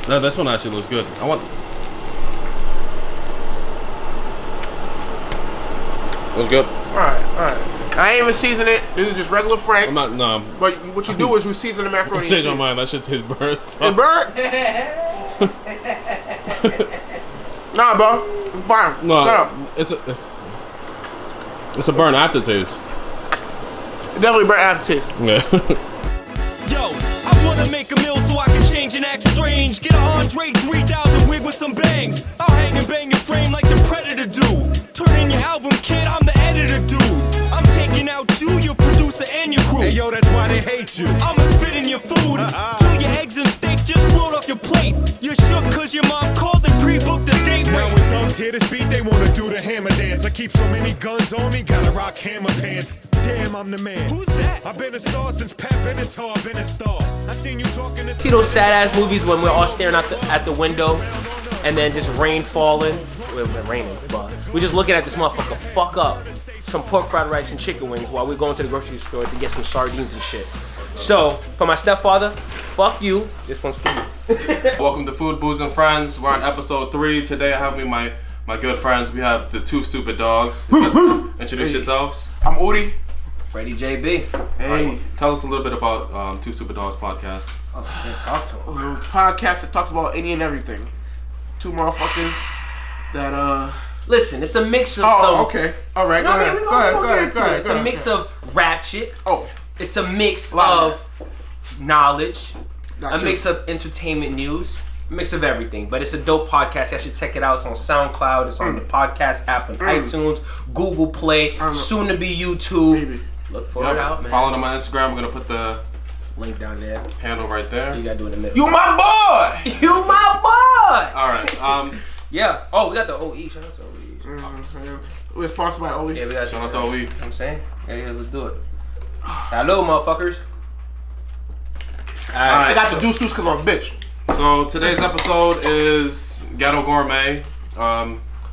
No, this one actually looks good. Looks good. Alright. I ain't even season it. This is just regular Frank's. I'm not, no. But what you do is you season the macaroni. Change my mind. That shit tastes burnt. It's burnt? Nah, bro. It's fine. No, Shut up. It's a burnt aftertaste. It definitely burnt aftertaste. Yeah. Yo, I wanna make a meal so I can change and act strange. Get a Andre 3000 wig with some bangs. I'll hang and bang your frame like the Predator do. Turn in your album, kid, I'm the editor, dude. I'm taking out you, your producer, and your crew. Hey, yo, that's why they hate you. I'ma spit in your food till your eggs and steak just float off your plate. You're shook cause your mom called and pre-booked the date. Now when thugs hear this beat, they wanna do the hammer dance. I keep so many guns on me, gotta rock hammer pants. Damn, I'm the man. Who's that? I've been a star since Pat Benatar, been a star. I seen you talking to. See those sad ass movies when we're all staring at the window and then just rain falling? Well, it's raining, but we're just looking at this motherfucker fuck up some pork fried rice and chicken wings while we're going to the grocery store to get some sardines and shit. So, for my stepfather, fuck you. This one's for you. Welcome to Food, Booze, and Friends. We're on episode 3. Today I have me my good friends. We have the 2 Stupid Dogs. Introduce yourselves. I'm Udi. Freddie JB. Hey. Right, tell us a little bit about 2 Stupid Dogs Podcast. Oh shit, talk to him. A podcast that talks about any and everything. 2 motherfuckers that Listen, it's a mix of okay. Alright, go ahead. Go ahead. It's a mix of ratchet. Oh. It's a mix of knowledge. Not A true. mix of entertainment news. A mix of everything. But it's a dope podcast. You should check it out. It's on SoundCloud. It's on the podcast app on iTunes, Google Play, soon to be YouTube. Baby. Look for it out, man. Follow them on Instagram. We're gonna put the Link down there. handle right there. You gotta do it in the middle. You my boy! You my boy! All right. Yeah. Oh, we got the OE. Shout out to OE. We're sponsored by Oli. Yeah, we got Shout out to OE. You know what I'm saying? Yeah, let's do it. Salud, motherfuckers. Alright. I got the deuce because I'm a bitch. So today's episode is Ghetto Gourmet.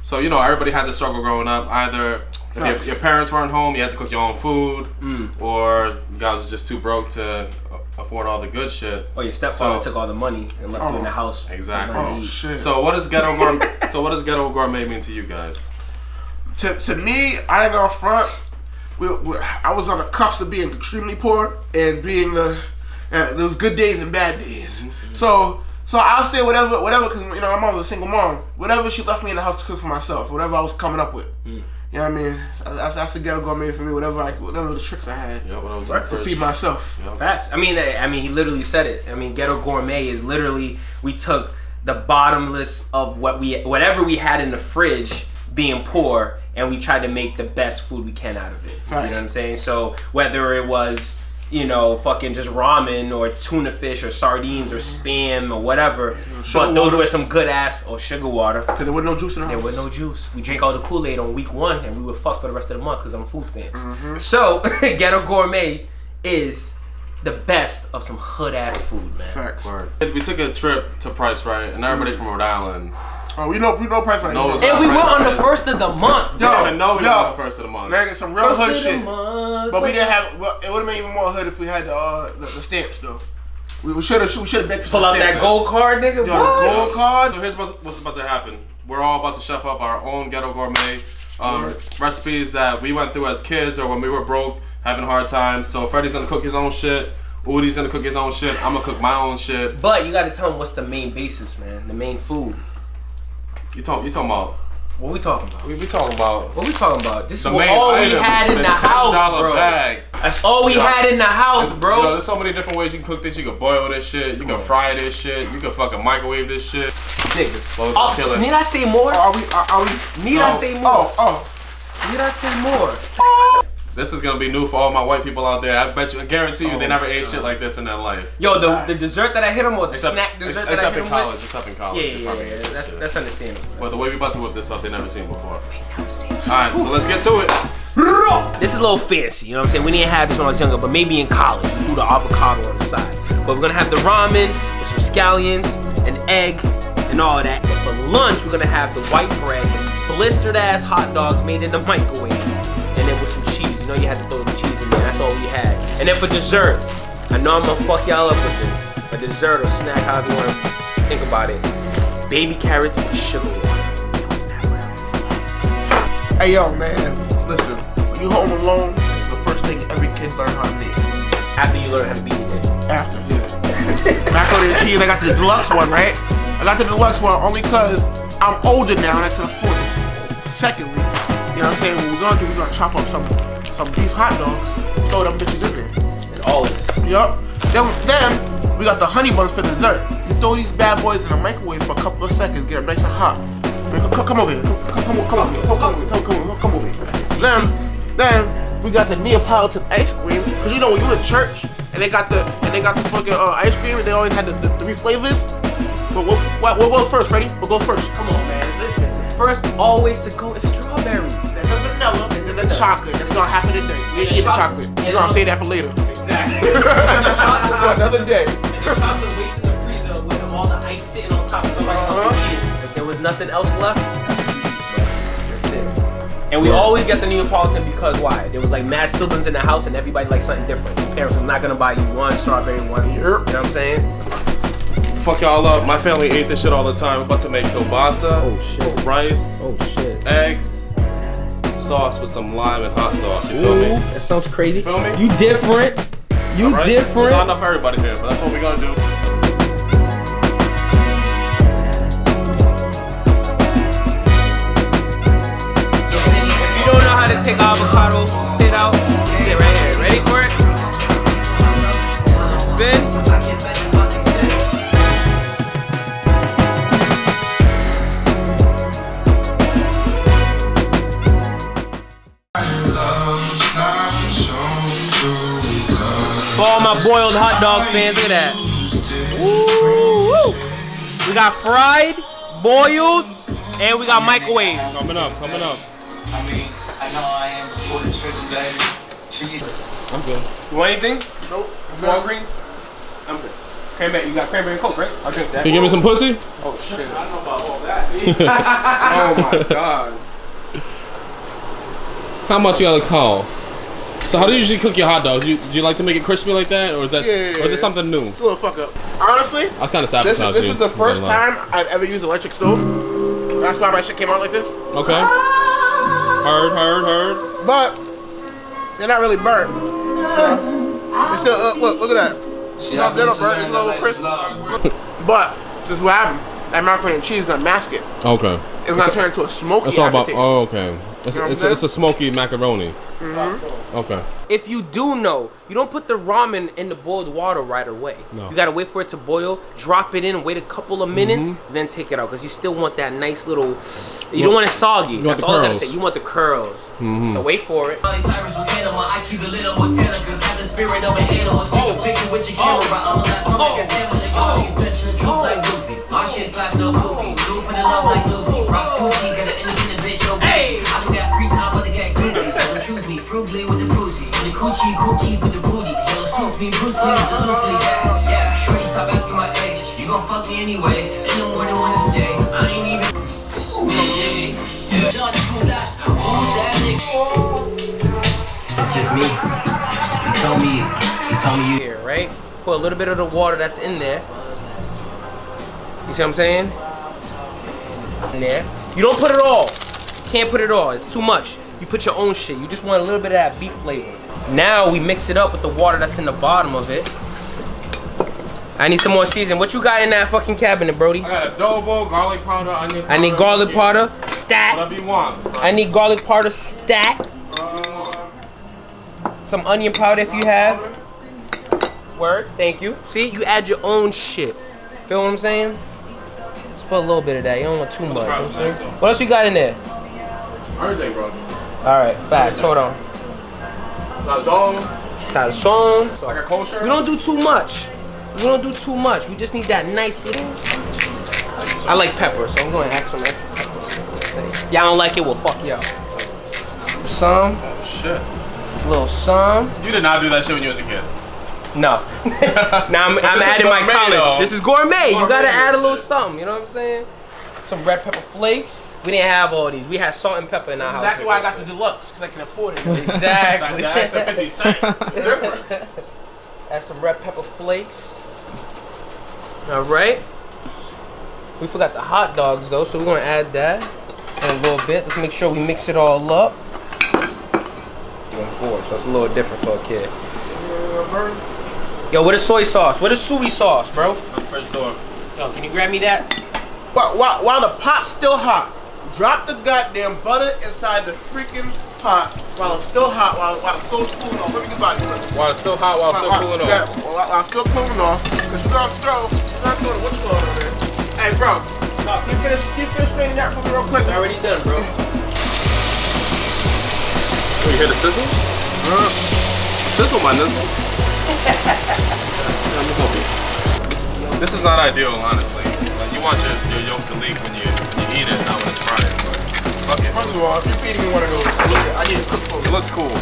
So you know everybody had this struggle growing up. Either if your parents weren't home, you had to cook your own food, or you guys was just too broke to afford all the good shit. Oh, your stepfather took all the money and left you in the house. Exactly. Oh shit. So what does Ghetto Gourmet? So what does Ghetto Gourmet mean to you guys? To me, I ain't gonna front. I was on the cusp of being extremely poor and being those good days and bad days. So I'll say whatever, because you know my mom was a single mom. Whatever she left me in the house to cook for myself, whatever I was coming up with. You know what I mean? That's the Ghetto Gourmet for me. Whatever the tricks I had to feed myself. Yep. Facts. I mean, he literally said it. I mean, Ghetto Gourmet is literally we took the bottomless of whatever we had in the fridge, being poor, and we tried to make the best food we can out of it. Facts. You know what I'm saying? So whether it was, you know, fucking just ramen or tuna fish or sardines or Spam or whatever, but those were some good ass sugar water. Because there was no juice in the house. There was no juice. We drank all the Kool-Aid on week 1 and we were fucked for the rest of the month because I'm food stamps. So Ghetto Gourmet is the best of some hood ass food, man. Facts. We took a trip to Price Right, and everybody from Rhode Island. Oh, we know Price Right. No, it's And we Price went on Right the is- first of the month. We didn't know we were on the first of the month. Man, some real hood First of the shit. month. But we didn't have. Well, it would have been even more hood if we had the stamps though. We should have bet for Pull out that gold card, nigga. Yo, the What? gold card. So here's what's about to happen. We're all about to chef up our own Ghetto Gourmet recipes that we went through as kids or when we were broke, having a hard time. So Freddie's gonna cook his own shit. Udi's gonna cook his own shit. I'm gonna cook my own shit. But you gotta tell them what's the main basis, man. The main food. You talking about? What we talking about? We talking about What we talking about? This is the what main all we item, had in the house, $10 bro. bag. That's all we had in the house, bro. You know, there's so many different ways you can cook this. You can boil this shit. You can fry this shit. You can fucking microwave this shit. Nigga. Well, kill it. Need I say more? Are we? Need I say more? Need I say more? This is gonna be new for all my white people out there. I guarantee you, they never ate shit like this in their life. Yo, the dessert that I hit him with, the snack dessert that I hit him with. It's up in college. Yeah. That's understandable. But the way we about to whip this up, they never seen before. Alright, so let's get to it. This is a little fancy, you know what I'm saying? We didn't have this when I was younger, but maybe in college we do the avocado on the side. But we're gonna have the ramen with some scallions, an egg, and all of that. And for lunch, we're gonna have the white bread, blistered ass hot dogs made in the microwave, and then with some cheese. You know you had to throw the cheese in there. That's all we had. And then for dessert, I know I'm gonna fuck y'all up with this. A dessert or snack, however you want to think about it. Baby carrots and sugar water. Hey yo, man, listen. When you home alone, it's the first thing every kid learn how to make. After you learn how to beat it. After, yeah. Macaroni and cheese. I got the deluxe one, right? I got the deluxe one only because I'm older now and I can afford it. Secondly, you know what I'm saying? What we're gonna do, we're gonna chop up some beef hot dogs, throw them bitches in there. And all of this. Yup. Then we got the honey buns for dessert. You throw these bad boys in the microwave for a couple of seconds, get them nice and hot. Come over here. Come over here. Then we got the Neapolitan ice cream. Cause you know when you in church and they got the fucking ice cream and they always had the 3 flavors. What goes first, Freddie? What goes first? Come on, man. Listen. First always to go is strawberry. Then the vanilla and then the chocolate. It's gonna happen today. We ain't eating the chocolate. We're gonna save that for later. Exactly. Another day. And the chocolate waits in the freezer with all the ice sitting on top of it. If there was nothing else left, that's it. And we always get the Neapolitan because why? There was like mad siblings in the house and everybody liked something different. Your parents were not gonna buy you one strawberry, one. You know what I'm saying? Fuck y'all up. My family ate this shit all the time. We're about to make kielbasa. Oh shit. Rice. Oh shit. Eggs. Sauce with some lime and hot sauce. You feel me? That sounds crazy. You feel me? You different. You Right? different. It's not enough for everybody here, but that's what we're gonna do. If you don't know how to take avocado, spit out, sit right here. Ready for it? Spin. For all my boiled hot dog fans, look at that. Woo! We got fried, boiled, and we got microwave. Coming up. I mean, I know I am before the trip today. I'm good. You want anything? Nope. Walgreens? I'm good. Cranberry, you got cranberry and Coke, right? I'll drink that. Can you give me some pussy? Oh shit. I don't know about all that. Oh my god. How much you gotta cost? So how do you usually cook your hot dogs? Do you like to make it crispy like that, or is that, or is it something new? It's a little fuck up. Honestly, I was kind of sabotaging. this is the first time I've ever used electric stove. That's why my shit came out like this. Okay. Heard. But they're not really burnt. They still look at that. They're not burnt. It's a little crisp. But this is what happened. That macaroni and cheese is gonna mask it. Okay. It's gonna turn into a smoky That's all about. aftertaste. Oh, okay. It's, You know what it's, I'm it's a smoky macaroni. Mm-hmm. Okay. If you do know, you don't put the ramen in the boiled water right away. No. You gotta wait for it to boil, drop it in, wait a couple of minutes, then take it out. Because you still want that nice little, you don't want it soggy. want That's the all I gotta curls. say. You want the curls. So wait for it. Cyrus was animal, I keep it little with Taylor, cause I have the spirit of an animal. Take a picture with your camera, I'm a last one like a sandwich. They call me stretching the truth like Goofy. My shit slaps no goofy. Do for the love like Lucy. Rocks Lucy, got an independent bitch, no boozy. I do that free time, but they got goofy. So don't choose me, frugally with the pussy. And the coochie with the booty. Yellow suits me, Bruce Lee with the loose leaf. Yeah, shorty, stop asking my age. You gon' fuck me anyway. Ain't no more than one to stay. I ain't even. It's me, yeah. John, 2 laps. Who's that nigga? It's just me. You told me you. Here, right? Put a little bit of the water that's in there. You see what I'm saying? In there. You don't put it all. Can't put it all. It's too much. You put your own shit. You just want a little bit of that beef flavor. Now we mix it up with the water that's in the bottom of it. I need some more seasoning. What you got in that fucking cabinet, Brody? I got adobo, garlic powder, onion powder. I need garlic powder, stacked. Whatever you want. I need garlic powder, stacked. Some onion powder if you have. Word, thank you. See, you add your own shit. Feel what I'm saying? Just put a little bit of that. You don't want too much. You know what I'm saying? What else you got in there? Everything, bro. Alright, facts. Hold on. Sazon. Like a kosher. We don't do too much. We just need that nice little. I like pepper, so I'm going to add some extra pepper. Y'all don't like it, we'll fuck y'all. Some. Oh shit. Little some. You did not do that shit when you was a kid. No. Now I'm adding my gourmet, college. though. This is gourmet. You gotta Gourmet add a little shit. something. You know what I'm saying? Some red pepper flakes. We didn't have all these. We had salt and pepper in our house. Exactly why I got the deluxe, because I can afford it. Exactly. That's a 50 cent. Different. Add some red pepper flakes. All right. We forgot the hot dogs though, so we're gonna add that in a little bit. Let's make sure we mix it all up. So it's a little different for a kid. Yo, what is soy sauce? What is soy sauce, bro? On the fridge door. Yo, can you grab me that? While the pot's still hot, drop the goddamn butter inside the freaking pot while it's still hot, while it's still cooling off. What are you about to do? While it's still hot, while it's still cooling Yeah, off. while it's still cooling off. Cause you're not throwing what's going on there. Hey, bro. Keep finish straining that for me real quick. It's already done, bro. Oh, you hear the sizzle? Sizzle, my nizzle. Let me help you. This is not ideal, honestly. Like, you want your yolk to leak when you eat it, not when it's frying. But fuck it. First of all, if you're feeding me one of those, I need to cook for It you. looks cool.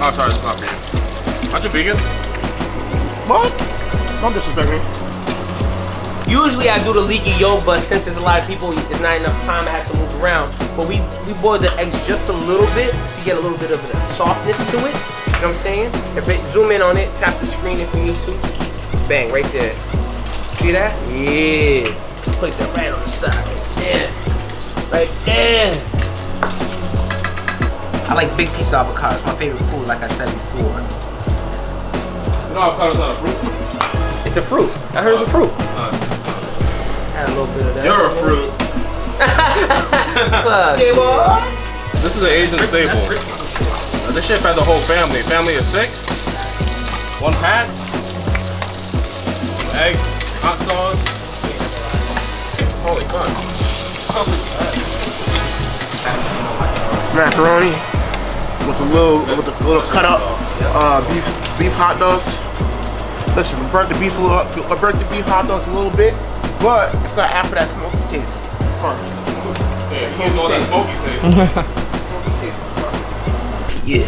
Oh, sorry, it's not for you. Aren't you vegan? What? Don't disrespect me. Usually I do the leaky yolk, but since there's a lot of people, there's not enough time, I have to move around. But we boil the eggs just a little bit, so you get a little bit of a softness to it. You know what I'm saying? If it, zoom in on it, tap the screen if you need to. Bang, right there. See that? Yeah. Place that right on the side. Yeah. Right there. I like big piece of avocado. It's my favorite food, like I said before. You know avocado's not a fruit? It's a fruit. I heard it's a fruit. Add a little bit of that. You're a fruit. Fuck. This is an Asian staple. This shit fed the whole family. Family of 6. 1 pack. Eggs, hot sauce. Holy fuck. Macaroni with a little cut up beef hot dogs. Listen, I burnt the beef hot dogs a little bit, but it's got half of that smoky taste. Fun. Yeah, you know that smoky taste. Yeah.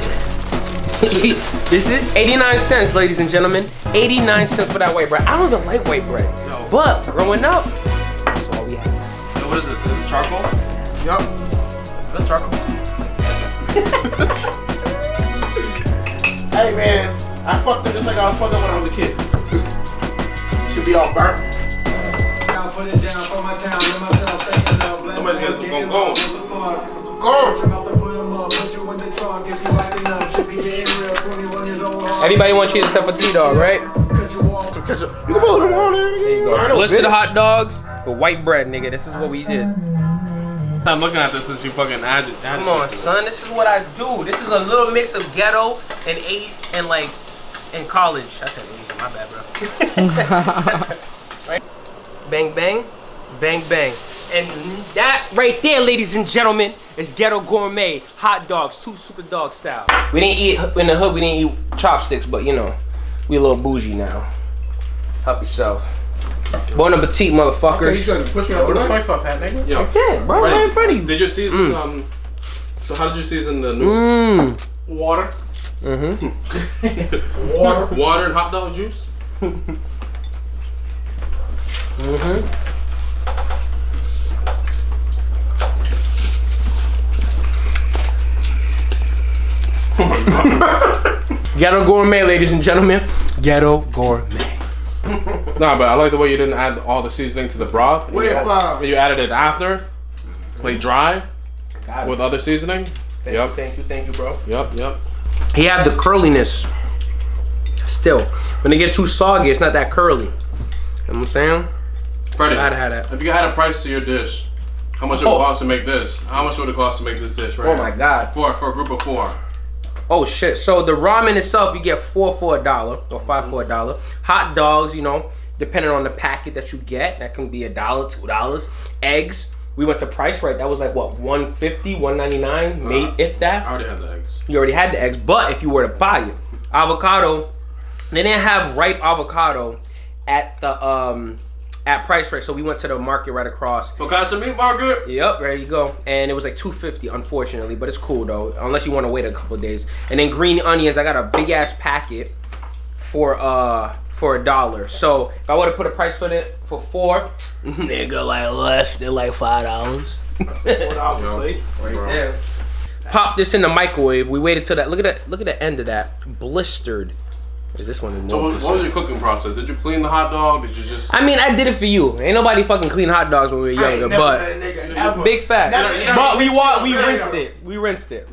This is 89 cents, ladies and gentlemen. 89 cents for that white bread. I don't even like white bread. No. But growing up, that's all we had. Yo, what is this? Is this charcoal? Yup. That's charcoal. Hey man, I fucked up just like I was fucked up when I was a kid. Should be all burnt. Somebody's getting some gong. Everybody wants cheese except for T-Dog, right? You can put them on there. There you go. Listed hot dogs with white bread, nigga. This is what we did. I'm looking at this since you fucking added. Come on, son. This is what I do. This is a little mix of ghetto and in college. I said Asian. My bad, bro. Right? Bang, bang. Bang, bang. And that right there, ladies and gentlemen, is Ghetto Gourmet hot dogs, 2 Stupid Dawgs style. We didn't eat, in the hood, we didn't eat chopsticks, but you know, we a little bougie now. Help yourself. Bon appetit, motherfuckers. Okay, you push me up Where the the soy sauce at, nigga? Yo. Right there, bro, right in front of you. Did you season, so how did you season the noodles? water. Water and hot dog juice? Ghetto Gourmet, ladies and gentlemen. Ghetto Gourmet. Nah, but I like the way you didn't add all the seasoning to the broth. Wait, you added it after, like dry, Got it. with other seasoning. Thank you, bro. Yep. He had the curliness. Still, when they get too soggy, it's not that curly. You know what I'm saying? Freddie, Gotta have that. if you had a price to your dish, how much it would cost to make this? How much would it cost to make this dish right Oh here? my God. For a group of 4. Oh shit. So the ramen itself, you get 4 for $1 or 5 for $1. Hot dogs, you know, depending on the packet that you get, that can be $1, $2. Eggs, we went to Price Right. That was like what, $1.50, $1.99, maybe if that. I already had the eggs. You already had the eggs, but if you were to buy it, avocado, they didn't have ripe avocado at the at Price Right, so we went to the market right across. Picasso meat market. Yep, there you go. And it was like $2.50, unfortunately, but it's cool though, unless you want to wait a couple of days. And then green onions, I got a big ass packet for $1. So if I would have put a price for it for 4, nigga, like less than like $5. $4 Right there. Pop this in the microwave. We waited till that. Look at the end of that. Blistered. Is this one? So what was your cooking process? Did you clean the hot dog? Did you just? I mean, I did it for you. Ain't nobody fucking clean hot dogs when we were younger, but big fact. But we rinsed it. We rinsed it.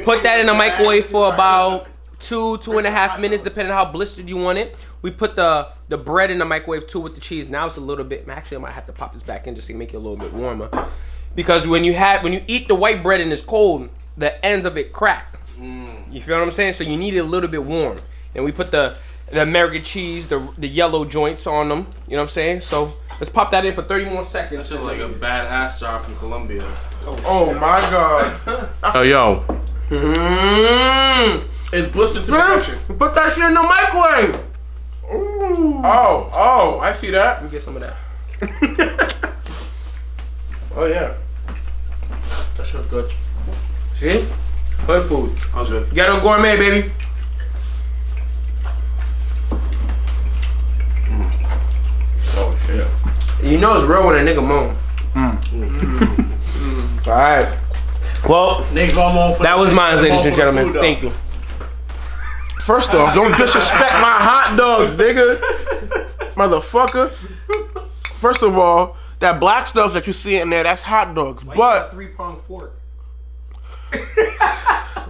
Put that in the microwave for about 2.5 minutes, depending on how blistered you want it. We put the bread in the microwave too with the cheese. Now it's a little bit. Actually, I might have to pop this back in just to make it a little bit warmer, because when you eat the white bread and it's cold, the ends of it crack. You feel what I'm saying? So you need it a little bit warm. And we put the American cheese, the yellow joints on them. You know what I'm saying? So let's pop that in for 30 more seconds. That shit like a badass jar from Colombia. Oh my god. Oh yo. It's blistered to perfection. Put that shit in the microwave. Ooh. Oh, I see that. Let me get some of that. Oh yeah. That shit's good. See? Good food. That was good. Ghetto Gourmet, baby. Oh shit. You know it's real when a nigga moan. Alright. Well, that was mine, ladies and gentlemen. Thank you. First off, don't disrespect my hot dogs, nigga. Motherfucker. First of all, that black stuff that you see in there, that's hot dogs. But 3-pronged fork.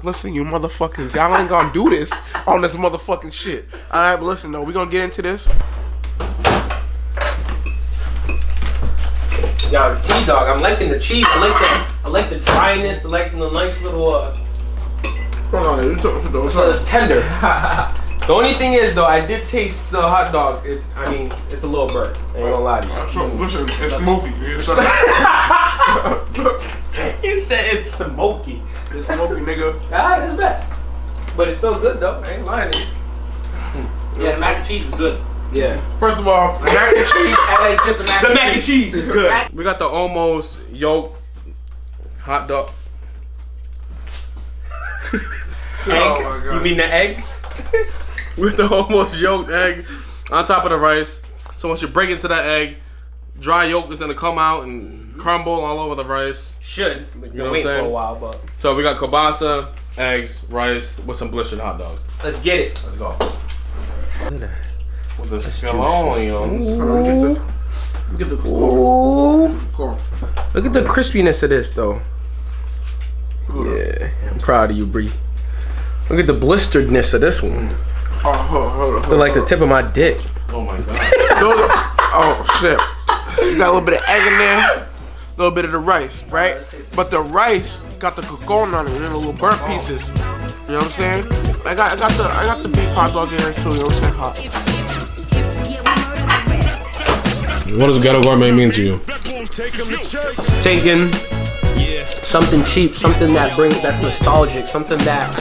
listen, you motherfuckers, y'all ain't gonna do this on this motherfucking shit. Alright, but listen though, we gonna get into this. Yo, the T-dog, I'm liking the cheese. I like the dryness. I like the nice little so it's tender. The only thing is though, I did taste the hot dog. It's a little burnt. I ain't gonna lie to you. So, listen, it's smoky. He said it's smoky. It's smoky, nigga. Alright, that's bad. But it's still good though. I ain't lying to you. Yeah, the mac and cheese is good. Yeah. First of all, the mac and cheese. The mac and cheese is good. We got the almost yolk hot dog. Egg? Oh my God. You mean the egg? With the almost yolked egg on top of the rice. So once you break into that egg, dry yolk is gonna come out and crumble all over the rice. Should. But You know what I'm wait for saying? a while, but So we got kielbasa, eggs, rice with some blistered hot dogs. let's get it. Let's go. With the scallions. Get the Ooh. corn. Look at the crispiness of this though. Yeah, I'm proud of you, Bree. Look at the blisteredness of this one. Oh, hold on. Look like the tip of my dick. Oh my god. Oh shit. You got a little bit of egg in there, a little bit of the rice, right? But the rice got the cocon on it and the little burnt pieces. You know what I'm saying? I got the beef hot dog in there too. You know what I'm saying? Hot. What does Ghetto Gourmet mean to you? Taking something cheap, something that's nostalgic, something that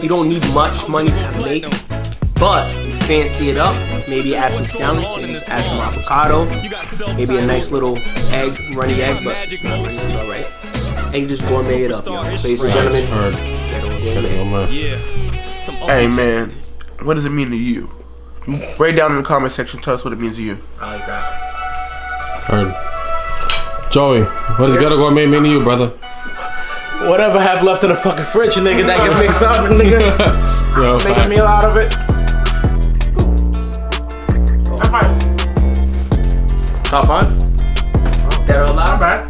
you don't need much money to make, but you fancy it up. Maybe add some scallions, add some avocado, maybe a nice little egg, runny egg, but it's not runny, it's alright. And you just gourmet it up, yo. Ladies and gentlemen, Ghetto Gourmet. Hey man, what does it mean to you? Write down in the comment section. Tell us what it means to you. I like that. Heard. Joey, what does Ghetto Gourmet mean to you, brother? Whatever I have left in the fucking fridge, nigga, that get mixed up, nigga. Yo, Make a meal out of it. Top 5? Ghetto loud, man.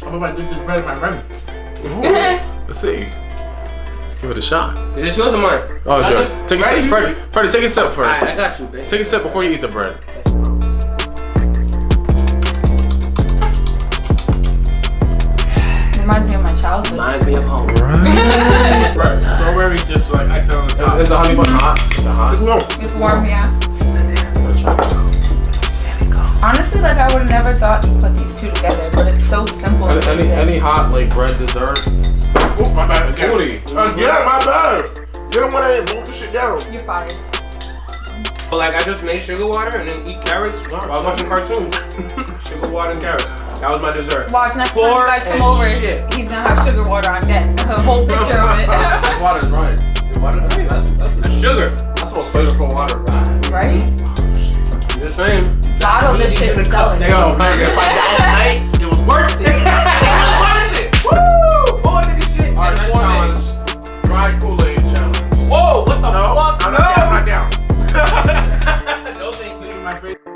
I'm about to do this bread in my rem. Let's see. Let's give it a shot. Is this yours or mine? Oh, it's yours. Take a sip, Freddie, take a sip first. Alright, I got you, babe. Take a sip before you eat the bread. Reminds me of my childhood. Reminds me of home. Right. Strawberry just like I said on the top. Is the honey bun hot? Is it hot? It's warm, yeah. I'm gonna try this. Honestly, like I would have never thought to put these two together, but it's so simple. and basic. Any hot like bread dessert? Oh, my bad. Again. Booty. Again, my bad. You don't want to move the shit down. You're fired. But like I just made sugar water and then eat carrots while I was watching cartoons. Sugar water and carrots. That was my dessert. Watch next time you Floor guys and come over. shit. He's gonna have sugar water on deck. A whole picture of it. This water is right. This water is right. That's Sugar. That's the most flavorful water. Right? Just saying. Bottle this shit and sell it. Yo, man, if I die tonight, it was worth it. It was worth it. Woo! Boy, nigga shit. Alright, Next challenge. Dry Kool-Aid challenge. Whoa! baby.